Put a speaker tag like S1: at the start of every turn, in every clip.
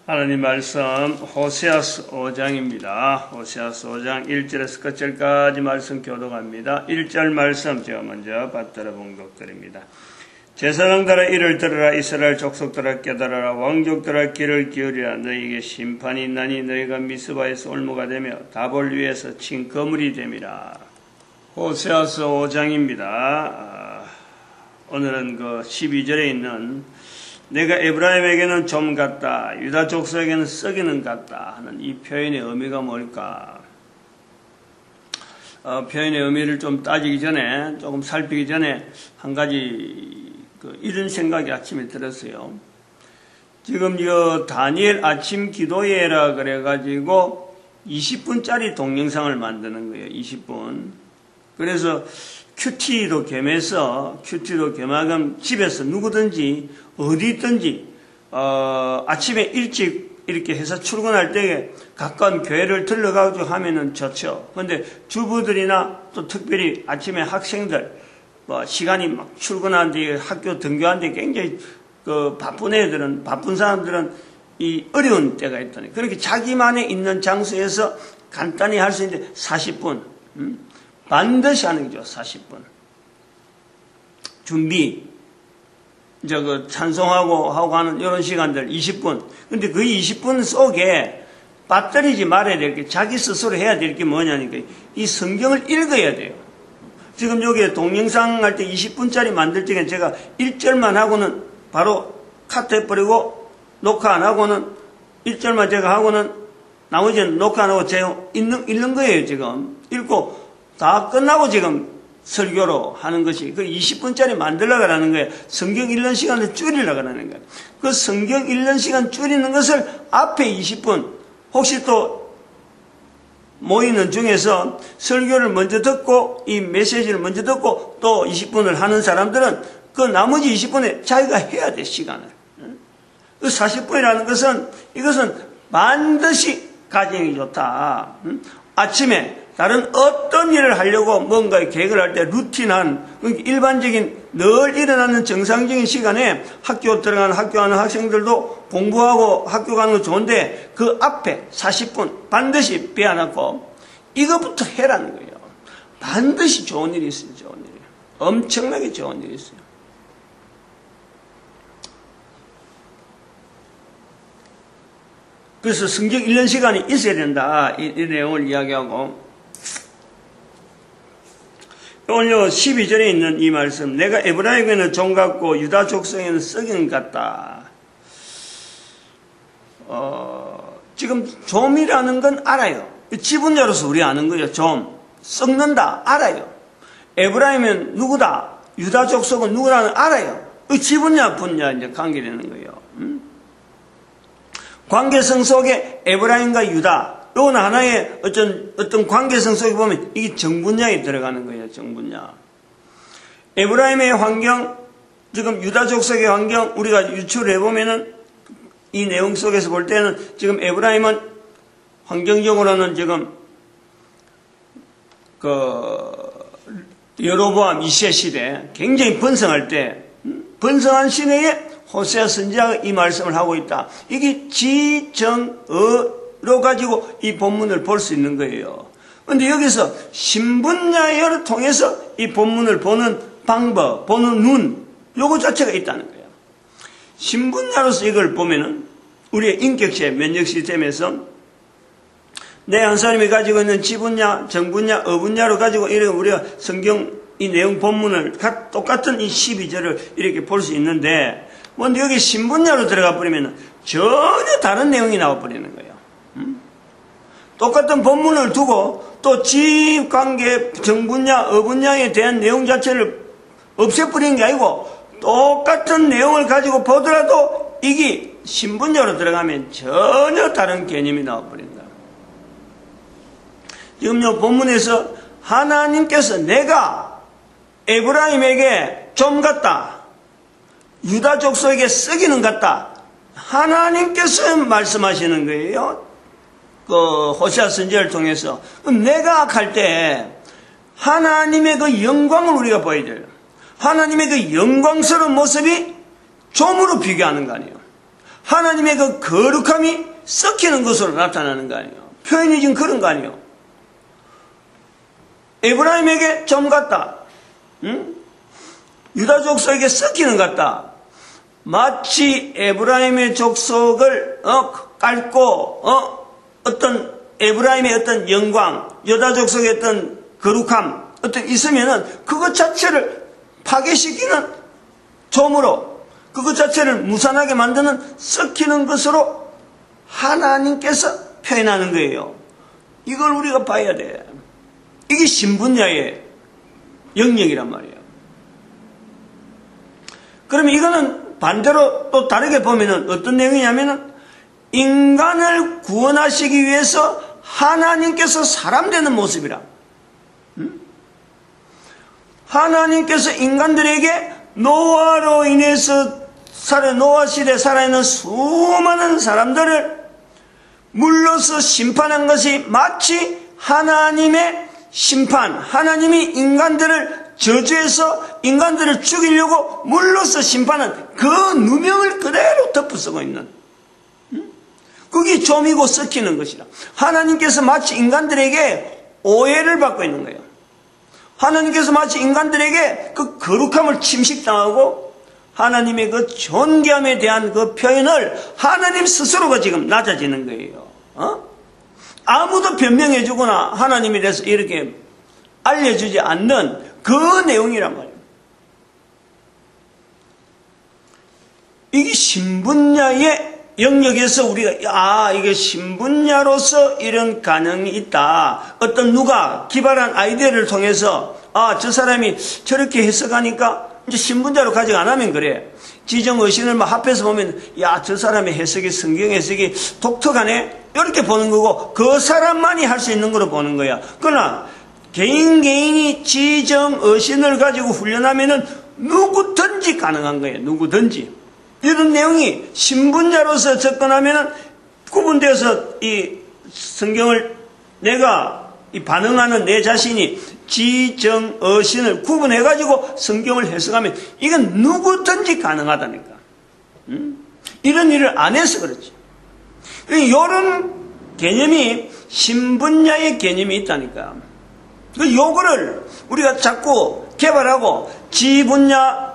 S1: 하나님 말씀 호세아서 5장입니다. 호세아서 5장 1절에서 끝절까지 말씀 교독합니다. 1절 말씀 제가 먼저 받들어 봉독드립니다. 제사장들아 이를 들으라. 이스라엘 족속들아 깨달아라. 왕족들아 귀를 기울이라. 너희에게 심판이 있나니 너희가 미스바에서 올무가 되며 다볼 위에서 친 거물이 됨이라. 호세아서 5장입니다. 오늘은 그 12절에 있는 내가 에브라임에게는 좀 같다, 유다 족속에게는 썩이는 같다 하는 이 표현의 의미가 뭘까? 표현의 의미를 좀 따지기 전에, 조금 살피기 전에 한 가지 이런 생각이 아침에 들었어요. 지금 다니엘 아침 기도회라 그래가지고 20분짜리 동영상을 만드는 거예요. 20분. 그래서 큐티도 겸해서 큐티도 겸하면 집에서 누구든지 어디 있든지 아침에 일찍 이렇게 해서 출근할 때 가까운 교회를 들러가지고 하면은 좋죠. 그런데 주부들이나 또 특별히 아침에 학생들 시간이 막 출근하는데 학교 등교하는데 굉장히 바쁜 애들은, 바쁜 사람들은 이 어려운 때가 있다니. 그렇게 자기만의 있는 장소에서 간단히 할 수 있는데 40분 반드시 하는 거죠. 40분 준비, 찬송하고 하고 하는 이런 시간들 20분. 근데 그 20분 속에 빠뜨리지 말아야 될 게, 자기 스스로 해야 될 게 뭐냐니까 이 성경을 읽어야 돼요. 지금 여기 동영상 할 때 20분짜리 만들 적에 제가 1절만 하고는 바로 카트해버리고 녹화 안 하고는 1절만 제가 하고는 나머지는 녹화 안 하고 제가 읽는 거예요. 지금 읽고 다 끝나고 지금 설교로 하는 것이, 그 20분짜리 만들려고 하는 거예요. 성경 읽는 시간을 줄이려고 하는 거예요. 그 성경 읽는 시간 줄이는 것을 앞에 20분, 혹시 또 모이는 중에서 설교를 먼저 듣고 이 메시지를 먼저 듣고 또 20분을 하는 사람들은 그 나머지 20분에 자기가 해야 돼, 시간을. 그 40분이라는 것은, 이것은 반드시 가정이 좋다. 아침에 다른 어떤 일을 하려고 뭔가 계획을 할 때 루틴한, 일반적인 늘 일어나는 정상적인 시간에 학교 들어가는 학교하는 학생들도 공부하고 학교 가는 거 좋은데 그 앞에 40분 반드시 빼앗고 이것부터 해라는 거예요. 반드시 좋은 일이 있어요. 좋은 일이. 엄청나게 좋은 일이 있어요. 그래서 성경 읽는 시간이 있어야 된다. 이 내용을 이야기하고, 오늘 12절에 있는 이 말씀, 내가 에브라임에게는 좀 같고 유다 족속에는 썩인 같다. 지금 좀이라는 건 알아요. 지분자로서 우리 아는 거예요. 좀 썩는다 알아요. 에브라임은 누구다, 유다 족속은 누구라는 알아요. 지분자 분야 이제 관계되는 거예요. 관계성 속에 에브라임과 유다, 이건 하나의 어떤 관계성 속에 보면 이게 정분야에 들어가는 거예요. 정분야. 에브라임의 환경, 지금 유다 족속의 환경 우리가 유추를 해보면은 이 내용 속에서 볼 때는 지금 에브라임은 환경적으로는 지금 여로보암 2세 시대 굉장히 번성할 때, 번성한 시대에 호세아 선지자가 이 말씀을 하고 있다. 이게 지정어로 가지고 이 본문을 볼 수 있는 거예요. 그런데 여기서 신분야를 통해서 이 본문을 보는 방법, 보는 눈, 요거 자체가 있다는 거예요. 신분야로서 이걸 보면은 우리의 인격체 면역 시스템에서 내 한 사람이 가지고 있는 지분야, 정분야, 어분야로 가지고 이렇게 우리가 성경 이 내용 본문을 똑같은 이 12절을 이렇게 볼 수 있는데, 근데 여기 신분야로 들어가 버리면 전혀 다른 내용이 나와 버리는 거예요. 똑같은 본문을 두고 또 지관계, 정분야, 어분야에 대한 내용 자체를 없애버리는 게 아니고 똑같은 내용을 가지고 보더라도 이게 신분야로 들어가면 전혀 다른 개념이 나와 버린다. 지금 이 본문에서 하나님께서 내가 에브라임에게 좀 같다, 유다 족속에게 썩이는 같다, 하나님께서 말씀하시는 거예요. 호세아 선지자를 통해서. 내가 할 때 하나님의 그 영광을 우리가 보여야 돼요. 하나님의 그 영광스러운 모습이 좀으로 비교하는 거 아니에요. 하나님의 그 거룩함이 섞이는 것으로 나타나는 거 아니에요. 표현이 지금 그런 거 아니에요. 에브라임에게 점 같다. 응? 유다 족속에게 섞이는 것 같다. 마치 에브라임의 족속을 깔고 어떤 에브라임의 어떤 영광, 유다 족속의 어떤 거룩함 어떤 있으면은 그것 자체를 파괴시키는 점으로 그것 자체를 무산하게 만드는 섞이는 것으로 하나님께서 표현하는 거예요. 이걸 우리가 봐야 돼. 이게 신분야의 영역이란 말이에요. 그러면 이거는 반대로 또 다르게 보면은 어떤 내용이냐면은 인간을 구원하시기 위해서 하나님께서 사람 되는 모습이라. 하나님께서 인간들에게 노아로 인해서 노아 시대에 살아있는 수많은 사람들을 물러서 심판한 것이 마치 하나님의 심판, 하나님이 인간들을 저주해서 인간들을 죽이려고 물러서 심판한 그 누명을 그대로 덮어쓰고 있는, 그게 점이고 섞이는 것이라. 하나님께서 마치 인간들에게 오해를 받고 있는 거예요. 하나님께서 마치 인간들에게 그 거룩함을 침식당하고 하나님의 그 존귀함에 대한 그 표현을 하나님 스스로가 지금 낮아지는 거예요. 아무도 변명해주거나 하나님에 대해서 이렇게 알려주지 않는 그 내용이란 말이에요. 이게 신분야의 영역에서 우리가 이게 신분야로서 이런 가능이 있다. 어떤 누가 기발한 아이디어를 통해서 저 사람이 저렇게 해석하니까 이제 신분자로 가지고 안 하면 그래. 지정의신을 막 합해서 보면 저 사람의 해석이 성경 해석이 독특하네. 이렇게 보는 거고 그 사람만이 할 수 있는 거로 보는 거야. 그러나 개인이 지정의신을 가지고 훈련하면은 누구든지 가능한 거예요. 누구든지. 이런 내용이 신분자로서 접근하면은 구분되어서 이 성경을 내가 이 반응하는 내 자신이 지정의신을 구분해가지고 성경을 해석하면 이건 누구든지 가능하다니까. 이런 일을 안 해서 그렇지. 이런 개념이 신분야의 개념이 있다니까. 요거를 우리가 자꾸 개발하고 지분야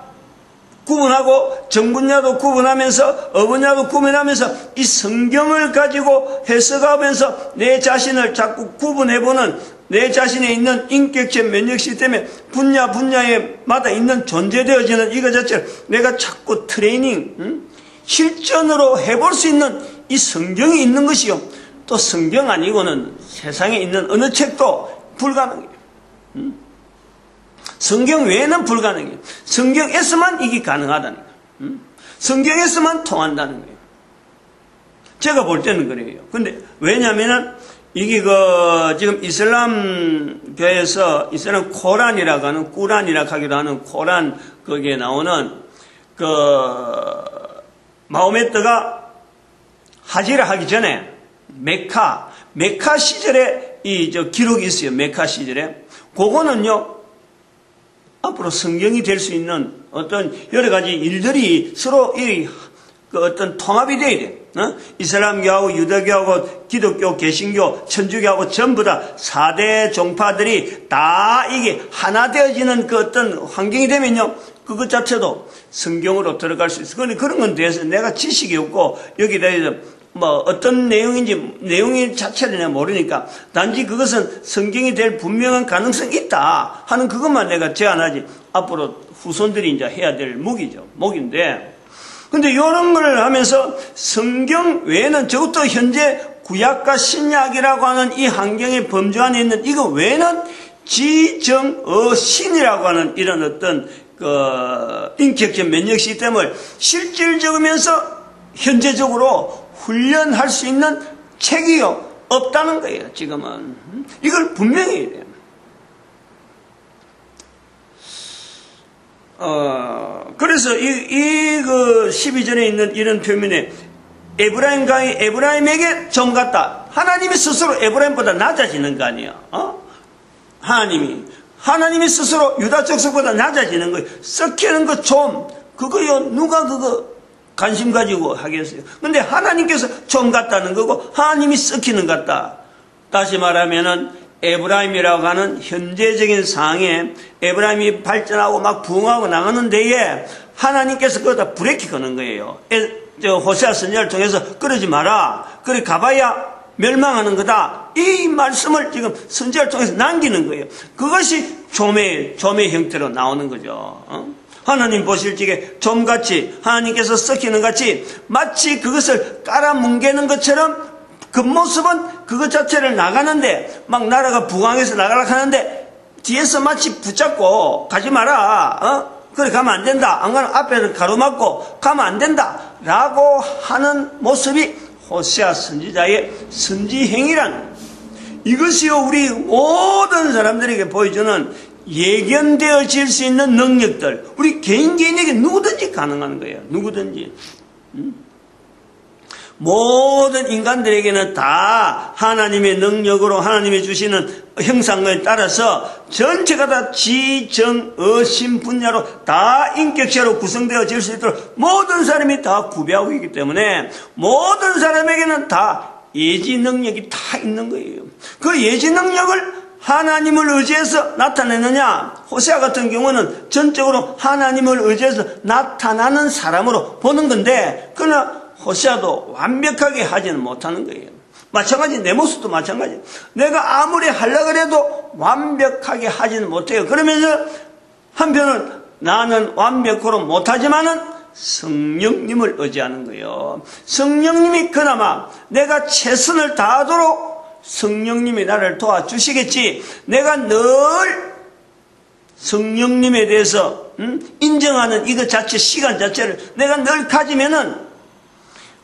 S1: 구분하고 정분야도 구분하면서 어분야도 구분하면서 이 성경을 가지고 해석하면서 내 자신을 자꾸 구분해보는 내 자신에 있는 인격체 면역 시스템에 분야마다 있는 존재되어지는 이거 자체를 내가 자꾸 트레이닝 실전으로 해볼 수 있는 이 성경이 있는 것이요. 또 성경 아니고는 세상에 있는 어느 책도 불가능해요. 성경 외에는 불가능해요. 성경에서만 이게 가능하다는 거예요. 성경에서만 통한다는 거예요. 제가 볼 때는 그래요. 근데 왜냐면은 이게 지금 이슬람 교회에서 이슬람 코란이라고 하는 꾸란이라고 하기도 하는 코란 거기에 나오는 마호메트가 하지를 하기 전에 메카 시절에 기록이 있어요. 메카 시절에. 그거는요, 앞으로 성경이 될 수 있는 어떤 여러 가지 일들이 서로 어떤 통합이 돼야 돼. 이슬람교하고 유대교하고 기독교, 개신교, 천주교하고 전부 다 4대 종파들이 다 이게 하나 되어지는 그 어떤 환경이 되면요, 그것 자체도 성경으로 들어갈 수 있어. 그런데 그런 건 대해서 내가 지식이 없고 여기에 대해서 어떤 내용이 자체를 내가 모르니까 단지 그것은 성경이 될 분명한 가능성이 있다 하는 그것만 내가 제안하지 앞으로 후손들이 이제 해야 될 목인데 근데 이런 걸 하면서 성경 외에는 적어도 현재 구약과 신약이라고 하는 이 환경의 범주 안에 있는 이거 외에는 지정의신이라고 하는 이런 어떤 인격적 면역 시스템을 실질적이면서 현재적으로 훈련할 수 있는 책이요 없다는 거예요. 지금은 이걸 분명히 해야 돼요. 그래서 그 12절에 있는 이런 표현에 에브라임에게 점 같다. 하나님이 스스로 에브라임보다 낮아지는 거 아니에요. 하나님이 스스로 유다 족속보다 낮아지는 거예요. 섞이는 거 좀 그거요. 누가 관심 가지고 하겠어요. 근데 하나님께서 좀 같다는 거고 하나님이 썩히는 것 같다. 다시 말하면은 에브라임이라고 하는 현재적인 상황에 에브라임이 발전하고 막 부흥하고 나가는 데에 하나님께서 그거다 브레이크 거는 거예요. 호세아 선지자를 통해서 그러지 마라. 그래 가봐야 멸망하는 거다. 이 말씀을 지금 선지자를 통해서 남기는 거예요. 그것이 조의 형태로 나오는 거죠. 하나님 보실 적에 좀같이 하나님께서 썩히는 같이 마치 그것을 깔아뭉개는 것처럼 그 모습은 그것 자체를 나가는데 막 나라가 부강해서 나가려고 하는데 뒤에서 마치 붙잡고 가지 마라. 그래 가면 안 된다. 안 가면 앞에를 가로막고 가면 안 된다. 라고 하는 모습이 호세아 선지자의 선지행위란 이것이요 우리 모든 사람들에게 보여주는 예견되어질 수 있는 능력들 우리 개인에게 누구든지 가능한 거예요. 누구든지. 모든 인간들에게는 다 하나님의 능력으로 하나님이 주시는 형상을 따라서 전체가 다 지정어심 분야로 다 인격체로 구성되어질 수 있도록 모든 사람이 다 구비하고 있기 때문에 모든 사람에게는 다 예지 능력이 다 있는 거예요. 그 예지 능력을 하나님을 의지해서 나타내느냐? 호세아 같은 경우는 전적으로 하나님을 의지해서 나타나는 사람으로 보는 건데 그러나 호세아도 완벽하게 하지는 못하는 거예요. 마찬가지 내 모습도 마찬가지. 내가 아무리 하려고 해도 완벽하게 하지는 못해요. 그러면서 한편은 나는 완벽으로 못하지만은 성령님을 의지하는 거예요. 성령님이 그나마 내가 최선을 다하도록 성령님이 나를 도와주시겠지. 내가 늘 성령님에 대해서 인정하는 이것 자체 시간 자체를 내가 늘 가지면은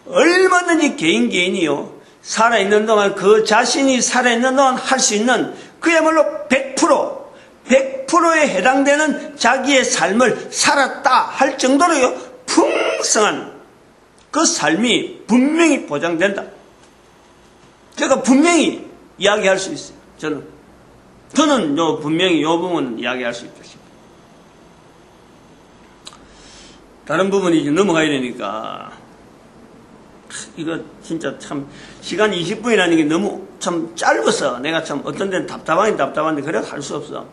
S1: 얼마든지 개인이요 살아있는 동안 그 자신이 살아있는 동안 할 수 있는 그야말로 100%에 해당되는 자기의 삶을 살았다 할 정도로요 풍성한 그 삶이 분명히 보장된다. 제가 분명히 이야기할 수 있어요. 저는 분명히 이 부분은 이야기할 수 있다. 다른 부분이 이제 넘어가야 되니까 이거 진짜 참 시간 20분이라는 게 너무 참 짧아서 내가 참 어떤 데는 답답한데 그래 할 수 없어.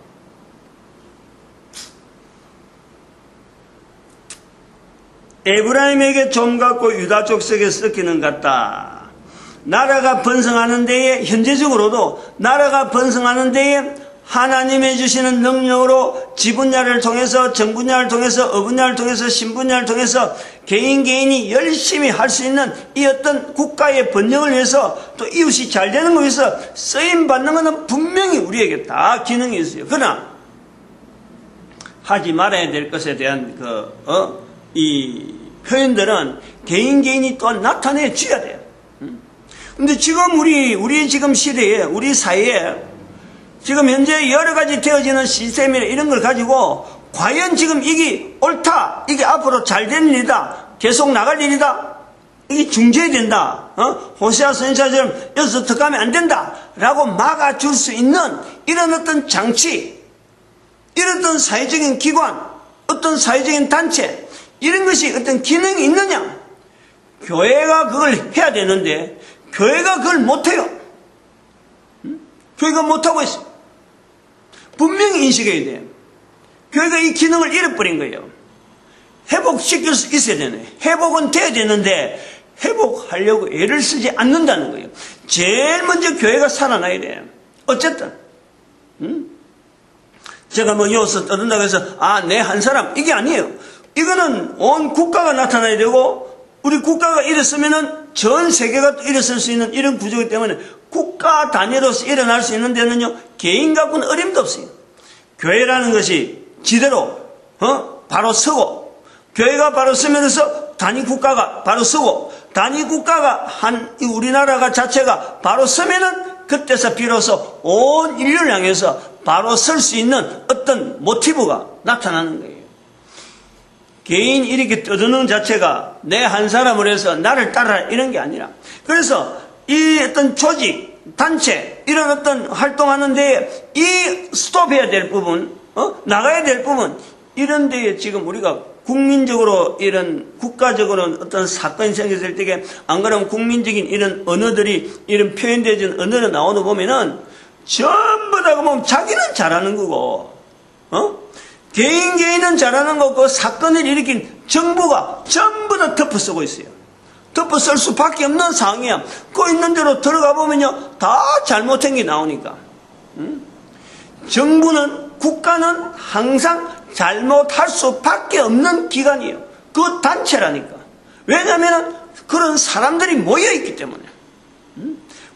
S1: 에브라임에게 좀 갖고 유다 족속에 섞이는 것 같다. 나라가 번성하는 데에 현재적으로도 나라가 번성하는 데에 하나님이 주시는 능력으로 지분야를 통해서 정분야를 통해서 어분야를 통해서 신분야를 통해서 개인이 열심히 할 수 있는 이 어떤 국가의 번영을 위해서 또 이웃이 잘 되는 것에 위해서 쓰임받는 것은 분명히 우리에게 다 기능이 있어요. 그러나 하지 말아야 될 것에 대한 이 표현들은 개인이 또 나타내 줘야 돼요. 근데 지금 우리 지금 시대에 우리 사회에 지금 현재 여러 가지 되어지는 시스템이나 이런 걸 가지고 과연 지금 이게 옳다, 이게 앞으로 잘 되는 일이다, 계속 나갈 일이다, 이게 중재된다, 호세아 선지자처럼 여기서 더 가면 안 된다 라고 막아줄 수 있는 이런 어떤 장치, 이런 어떤 사회적인 기관, 어떤 사회적인 단체 이런 것이 어떤 기능이 있느냐? 교회가 그걸 해야 되는데 교회가 그걸 못해요. 교회가 못하고 있어요. 분명히 인식해야 돼요. 교회가 이 기능을 잃어버린 거예요. 회복시킬 수 있어야 되네. 회복은 돼야 되는데 회복하려고 애를 쓰지 않는다는 거예요. 제일 먼저 교회가 살아나야 돼요. 어쨌든 제가 뭐 여기서 떠든다고 해서 내 한 사람 이게 아니에요. 이거는 온 국가가 나타나야 되고 우리 국가가 일었으면은 전 세계가 일어설 수 있는 이런 구조이기 때문에 국가 단위로서 일어날 수 있는 데는요 개인 갖고는 어림도 없어요. 교회라는 것이 지대로 바로 서고 교회가 바로 서면서 단위 국가가 바로 서고 단위 국가가 우리나라가 자체가 바로 서면은 그때서 비로소 온 인류를 향해서 바로 설 수 있는 어떤 모티브가 나타나는 거예요. 개인 이렇게 떠드는 자체가 내 한 사람을 해서 나를 따라 이런 게 아니라 그래서 이 어떤 조직, 단체 이런 어떤 활동하는 데에 이 스톱해야 될 부분 나가야 될 부분 이런 데에 지금 우리가 국민적으로 이런 국가적으로 어떤 사건이 생겼을 때 안 그러면 국민적인 이런 언어들이 이런 표현되어진 언어를 나오는 보면은 전부 다 보면 자기는 잘하는 거고 개인은 잘하는 거고 사건을 일으킨 정부가 전부 다 덮어쓰고 있어요. 덮어쓸 수밖에 없는 상황이야. 그 있는 대로 들어가 보면요 다 잘못한 게 나오니까. 정부는 국가는 항상 잘못할 수밖에 없는 기관이에요. 그 단체라니까. 왜냐하면 그런 사람들이 모여있기 때문에.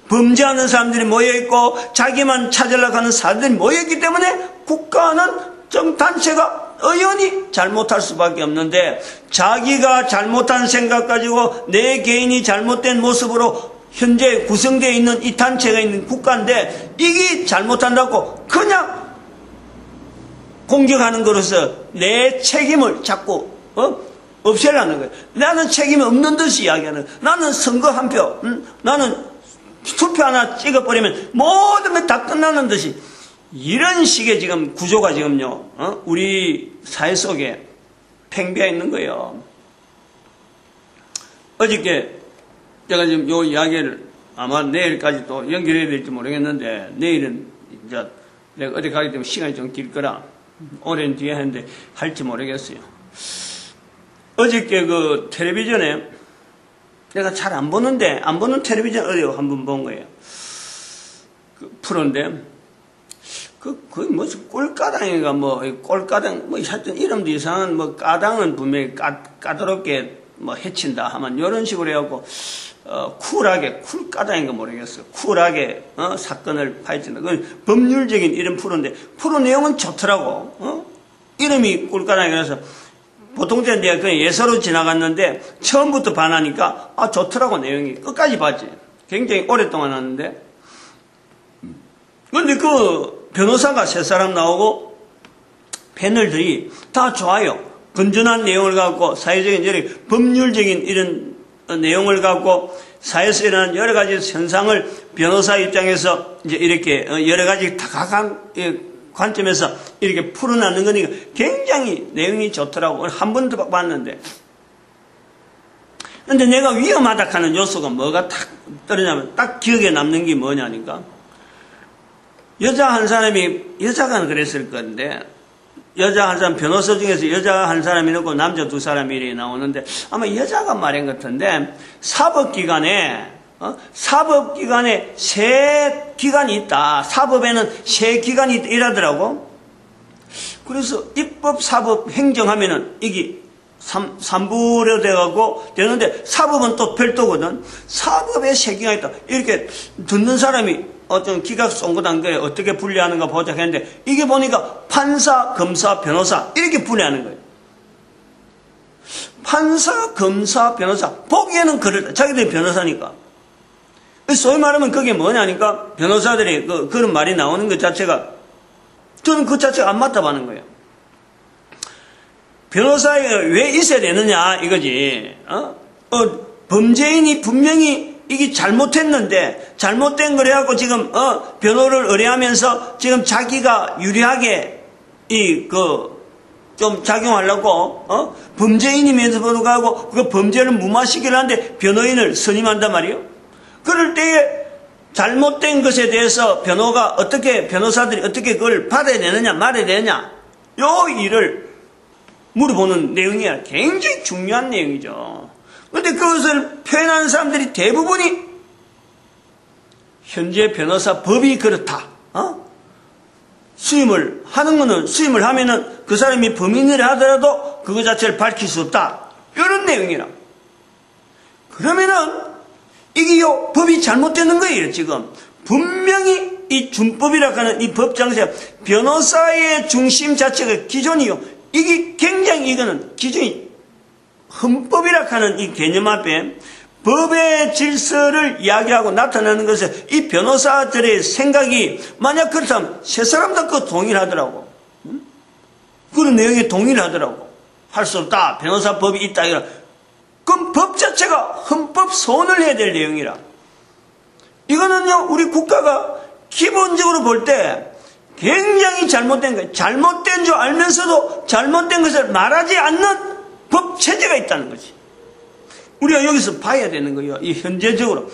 S1: 범죄하는 사람들이 모여있고 자기만 찾으려고 하는 사람들이 모여있기 때문에 국가는 정단체가 의원이 잘못할 수밖에 없는데 자기가 잘못한 생각 가지고 내 개인이 잘못된 모습으로 현재 구성되어 있는 이 단체가 있는 국가인데 이게 잘못한다고 그냥 공격하는 것으로서 내 책임을 자꾸 없애려는 거예요. 나는 책임이 없는 듯이 이야기하는 거예요. 나는 선거 한 표, 나는 투표 하나 찍어버리면 모든 게 다 끝나는 듯이 이런 식의 지금 구조가 지금요 우리 사회 속에 팽배해 있는 거예요. 어저께 제가 지금 요 이야기를 아마 내일까지 또 연결해야 될지 모르겠는데 내일은 이제 내가 어디 가기 때문에 시간이 좀 길 거라 오랜 뒤에 하는데 할지 모르겠어요. 어저께 그 텔레비전에 내가 잘 안 보는데 안 보는 텔레비전 어디 한번 본 거예요. 그 프로인데 거의 무슨 꼴까당인가 꼴까당 하여튼 이름도 이상한 까당은 분명히 까다롭게 해친다 하면 이런 식으로 해갖고 쿨하게 쿨까당인가 모르겠어. 쿨하게 사건을 파헤친다. 그건 법률적인 이런 프로인데 프로 내용은 좋더라고. 이름이 꿀까당이라서 보통 때는 내가 그냥 예서로 지나갔는데 처음부터 반하니까 좋더라고. 내용이 끝까지 봤지. 굉장히 오랫동안 하는데 근데 그 변호사가 세 사람 나오고 패널들이 다 좋아요. 건전한 내용을 갖고 사회적인 여러 법률적인 이런 내용을 갖고 사회에서 일어나는 여러 가지 현상을 변호사 입장에서 이제 이렇게 여러 가지 다각한 관점에서 이렇게 풀어나는 거니까 굉장히 내용이 좋더라고. 한 번도 봤는데. 근데 내가 위험하다 하는 요소가 뭐가 딱 떨어지냐면 딱 기억에 남는 게 뭐냐니까. 여자 한 사람이, 여자가 그랬을 건데, 여자 한 사람, 변호사 중에서 여자 한 사람이 있고 남자 두 사람이 이렇게 나오는데, 아마 여자가 말인 것 같은데, 사법기관에 세 기관이 있다. 사법에는 세 기관이 있다. 이러더라고. 그래서 입법, 사법, 행정하면은 이게 3부로 돼가고 되는데, 사법은 또 별도거든. 사법에 세 기관이 있다. 이렇게 듣는 사람이 어떤 기각 송구단 거에 어떻게 분리하는가 보자 했는데 이게 보니까 판사, 검사, 변호사 이렇게 분리하는 거예요. 판사, 검사, 변호사 보기에는 그렇다. 자기들이 변호사니까. 소위 말하면 그게 뭐냐니까 변호사들이 그런 말이 나오는 것 자체가 저는 그 자체가 안 맞다고 하는 거예요. 변호사가 왜 있어야 되느냐 이거지. 범죄인이 분명히 이게 잘못했는데 잘못된 걸 해갖고 지금 변호를 의뢰하면서 지금 자기가 유리하게 좀 작용하려고 범죄인이면서 불구하고 그 범죄를 무마시키려 하는데 변호인을 선임한단 말이에요. 그럴 때에 잘못된 것에 대해서 변호사들이 어떻게 그걸 받아야 되느냐 말아야 되느냐 요 일을 물어보는 내용이야. 굉장히 중요한 내용이죠. 그런데 그것을 표현하는 사람들이 대부분이 현재 변호사 법이 그렇다. 수임을 하는 거는 수임을 하면은 그 사람이 범인이라 하더라도 그거 자체를 밝힐 수 없다. 이런 내용이라. 그러면은 이게 법이 잘못되는 거예요. 지금 분명히 이 준법이라고 하는 이 법 장치가 변호사의 중심 자체가 기존이요. 이게 굉장히 이거는 기존이 헌법이라 하는 이 개념 앞에 법의 질서를 이야기하고 나타나는 것은 이 변호사들의 생각이 만약 그렇다면 세 사람 다 그 동일하더라고. 그런 내용에 동일하더라고. 할 수 없다. 변호사법이 있다. 이라. 그럼 법 자체가 헌법 소원을 해야 될 내용이라. 이거는요 우리 국가가 기본적으로 볼 때 굉장히 잘못된 거예요. 잘못된 줄 알면서도 잘못된 것을 말하지 않는 법 체제가 있다는 거지. 우리가 여기서 봐야 되는 거예요. 이 현재적으로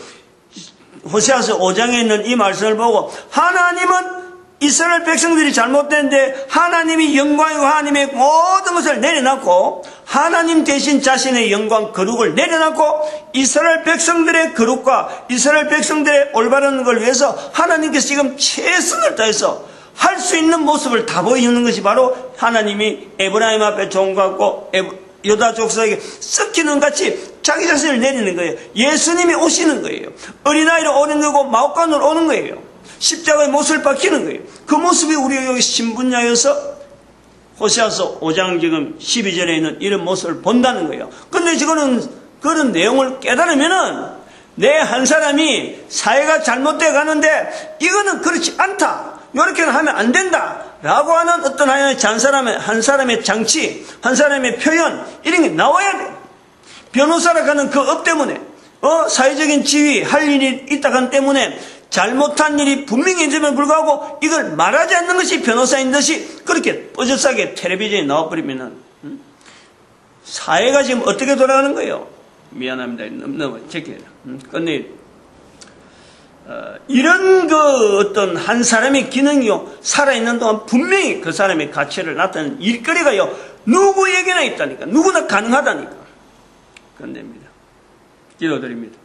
S1: 호세아서 5장에 있는 이 말씀을 보고 하나님은 이스라엘 백성들이 잘못됐는데 하나님이 영광이고 하나님의 모든 것을 내려놨고 하나님 대신 자신의 영광 거룩을 내려놨고 이스라엘 백성들의 거룩과 이스라엘 백성들의 올바른 걸 위해서 하나님께서 지금 최선을 다해서 할 수 있는 모습을 다 보여주는 것이 바로 하나님이 에브라임 앞에 종같고 유다 족속에게 썩히는 같이 자기 자신을 내리는 거예요. 예수님이 오시는 거예요. 어린아이로 오는 거고 마옥간으로 오는 거예요. 십자가의 못을 박히는 거예요. 그 모습이 우리가 여기 신분야여서 호세아서 5장 지금 12절에 있는 이런 모습을 본다는 거예요. 근데 저거는 그런 내용을 깨달으면은 내 한 사람이 사회가 잘못되어 가는데 이거는 그렇지 않다. 이렇게는 하면 안 된다. 라고 하는 어떤 한 사람의 장치, 한 사람의 표현, 이런 게 나와야 돼. 변호사라고 하는 그 업 때문에, 사회적인 지위, 할 일이 있다 하는 때문에 잘못한 일이 분명히 있음에 불구하고 이걸 말하지 않는 것이 변호사인 듯이 그렇게 뻐젓하게 텔레비전에 나와버리면은, 사회가 지금 어떻게 돌아가는 거예요? 미안합니다. 너무 제게 끝내. 이런 그 어떤 한 사람의 기능이요, 살아있는 동안 분명히 그 사람의 가치를 나타내는 일거리가요, 누구에게나 있다니까. 누구나 가능하다니까. 그런데입니다. 기도드립니다.